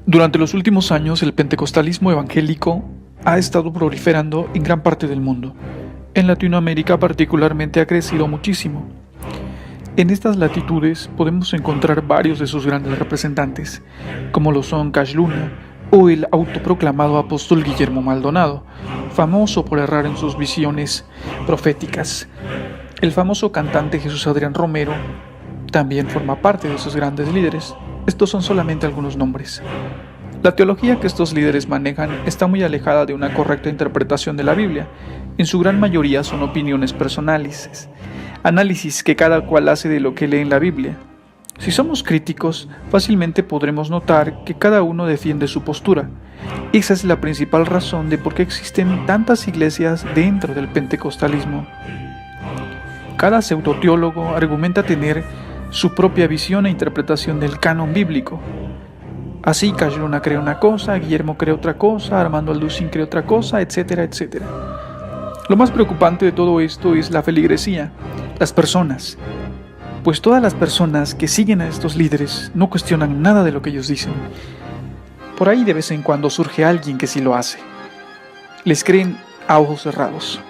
Durante los últimos años, el pentecostalismo evangélico ha estado proliferando en gran parte del mundo. En Latinoamérica particularmente ha crecido muchísimo. En estas latitudes podemos encontrar varios de sus grandes representantes, como lo son Cash Luna o el autoproclamado apóstol Guillermo Maldonado, famoso por errar en sus visiones proféticas. El famoso cantante Jesús Adrián Romero también forma parte de sus grandes líderes. Estos son solamente algunos nombres. La teología que estos líderes manejan está muy alejada de una correcta interpretación de la Biblia. En su gran mayoría son opiniones personales, análisis que cada cual hace de lo que lee en la Biblia. Si somos críticos, fácilmente podremos notar que cada uno defiende su postura. Esa es la principal razón de por qué existen tantas iglesias dentro del pentecostalismo. Cada pseudoteólogo argumenta tener su propia visión e interpretación del canon bíblico. Así Cash Luna cree una cosa, Guillermo cree otra cosa, Armando Alducin cree otra cosa, etcétera, etcétera. Lo más preocupante de todo esto es la feligresía, las personas. Pues todas las personas que siguen a estos líderes no cuestionan nada de lo que ellos dicen. Por ahí de vez en cuando surge alguien que sí lo hace. Les creen a ojos cerrados.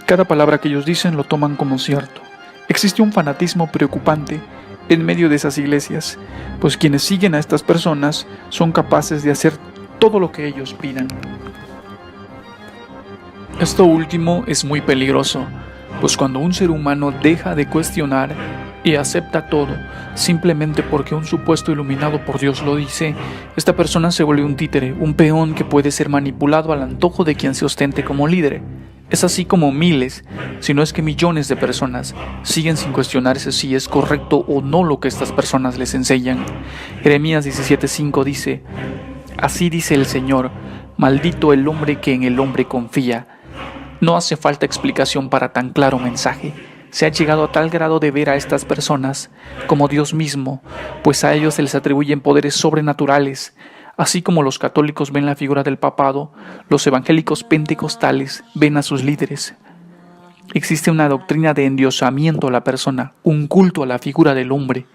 Cada palabra que ellos dicen lo toman como cierto. Existe un fanatismo preocupante en medio de esas iglesias, pues quienes siguen a estas personas son capaces de hacer todo lo que ellos pidan. Esto último es muy peligroso, pues cuando un ser humano deja de cuestionar y acepta todo simplemente porque un supuesto iluminado por Dios lo dice, esta persona se vuelve un títere, un peón que puede ser manipulado al antojo de quien se ostente como líder. Es así como miles, si no es que millones de personas siguen sin cuestionarse si es correcto o no lo que estas personas les enseñan. Jeremías 17:5 dice: Así dice el Señor, maldito el hombre que en el hombre confía. No hace falta explicación para tan claro mensaje. Se ha llegado a tal grado de ver a estas personas como Dios mismo, pues a ellos se les atribuyen poderes sobrenaturales. Así como los católicos ven la figura del papado, los evangélicos pentecostales ven a sus líderes. Existe una doctrina de endiosamiento a la persona, un culto a la figura del hombre,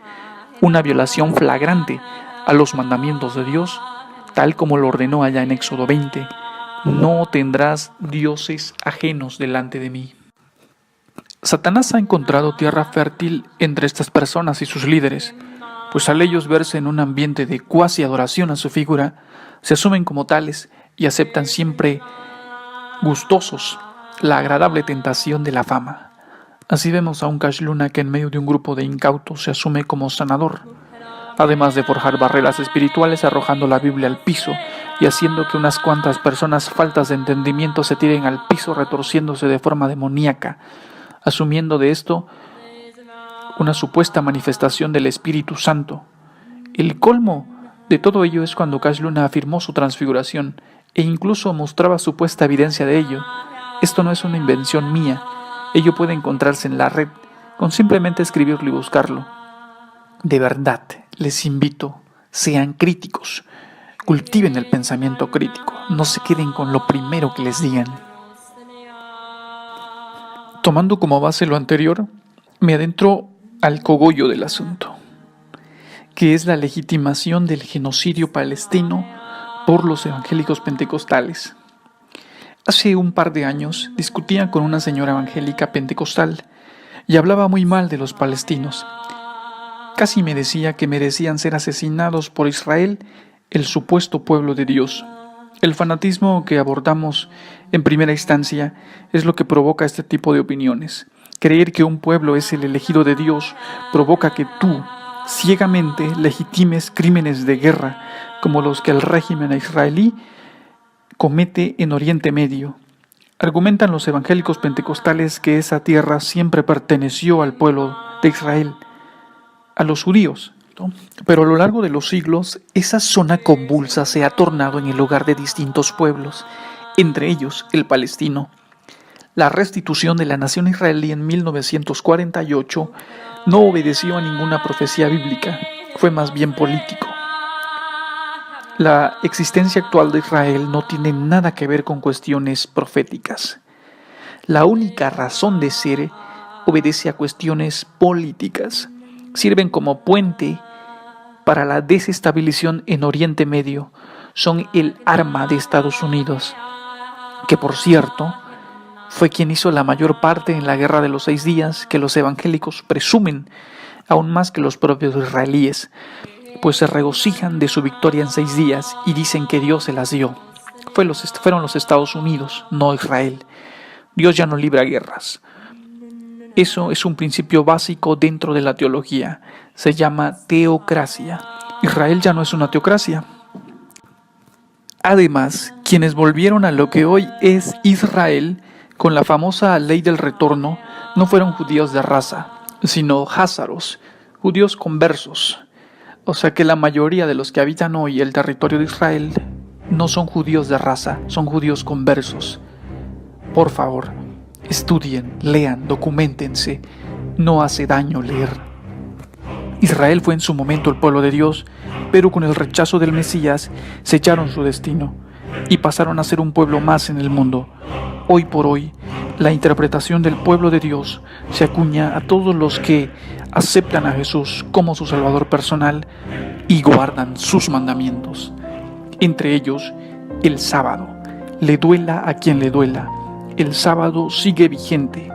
una violación flagrante a los mandamientos de Dios, tal como lo ordenó allá en Éxodo 20. No tendrás dioses ajenos delante de mí. Satanás ha encontrado tierra fértil entre estas personas y sus líderes, pues al ellos verse en un ambiente de cuasi adoración a su figura, se asumen como tales y aceptan siempre gustosos la agradable tentación de la fama. Así vemos a un Cash Luna que en medio de un grupo de incautos se asume como sanador, además de forjar barreras espirituales arrojando la Biblia al piso y haciendo que unas cuantas personas faltas de entendimiento se tiren al piso retorciéndose de forma demoníaca, asumiendo de esto una supuesta manifestación del Espíritu Santo. El colmo de todo ello es cuando Cash Luna afirmó su transfiguración e incluso mostraba supuesta evidencia de ello. Esto no es una invención mía, ello puede encontrarse en la red, con simplemente escribirlo y buscarlo. De verdad, les invito, sean críticos, cultiven el pensamiento crítico, no se queden con lo primero que les digan. Tomando como base lo anterior, me adentro al cogollo del asunto, que es la legitimación del genocidio palestino por los evangélicos pentecostales. Hace un par de años discutía con una señora evangélica pentecostal y hablaba muy mal de los palestinos. Casi me decía que merecían ser asesinados por Israel, el supuesto pueblo de Dios. El fanatismo que abordamos en primera instancia es lo que provoca este tipo de opiniones. Creer que un pueblo es el elegido de Dios provoca que tú, ciegamente, legitimes crímenes de guerra como los que el régimen israelí comete en Oriente Medio. Argumentan los evangélicos pentecostales que esa tierra siempre perteneció al pueblo de Israel, a los judíos, ¿no? Pero a lo largo de los siglos, esa zona convulsa se ha tornado en el hogar de distintos pueblos, entre ellos el palestino. La restitución de la nación israelí en 1948 no obedeció a ninguna profecía bíblica, fue más bien político. La existencia actual de Israel no tiene nada que ver con cuestiones proféticas. La única razón de ser obedece a cuestiones políticas. Sirven como puente para la desestabilización en Oriente Medio, son el arma de Estados Unidos, que por cierto fue quien hizo la mayor parte en la Guerra de los 6 días, que los evangélicos presumen aún más que los propios israelíes, pues se regocijan de su victoria en 6 días y dicen que Dios se las dio. Fueron los Estados Unidos, no Israel. Dios ya no libra guerras. Eso es un principio básico dentro de la teología. Se llama teocracia. Israel ya no es una teocracia. Además, quienes volvieron a lo que hoy es Israel con la famosa ley del retorno no fueron judíos de raza, sino házaros, judíos conversos. O sea que la mayoría de los que habitan hoy el territorio de Israel no son judíos de raza, son judíos conversos. Por favor, estudien, lean, documentense. No hace daño leer. Israel fue en su momento el pueblo de Dios, pero con el rechazo del Mesías sellaron su destino y pasaron a ser un pueblo más en el mundo. Hoy por hoy, la interpretación del pueblo de Dios se acuña a todos los que aceptan a Jesús como su Salvador personal y guardan sus mandamientos. Entre ellos, el sábado. Le duela a quien le duela. El sábado sigue vigente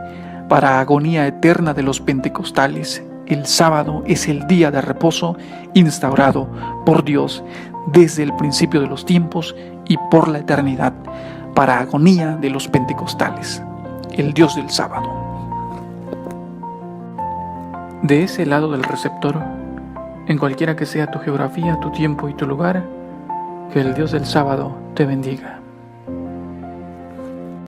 para agonía eterna de los pentecostales. El sábado es el día de reposo instaurado por Dios desde el principio de los tiempos y por la eternidad, para agonía de los pentecostales, el Dios del sábado. De ese lado del receptor, en cualquiera que sea tu geografía, tu tiempo y tu lugar, que el Dios del sábado te bendiga.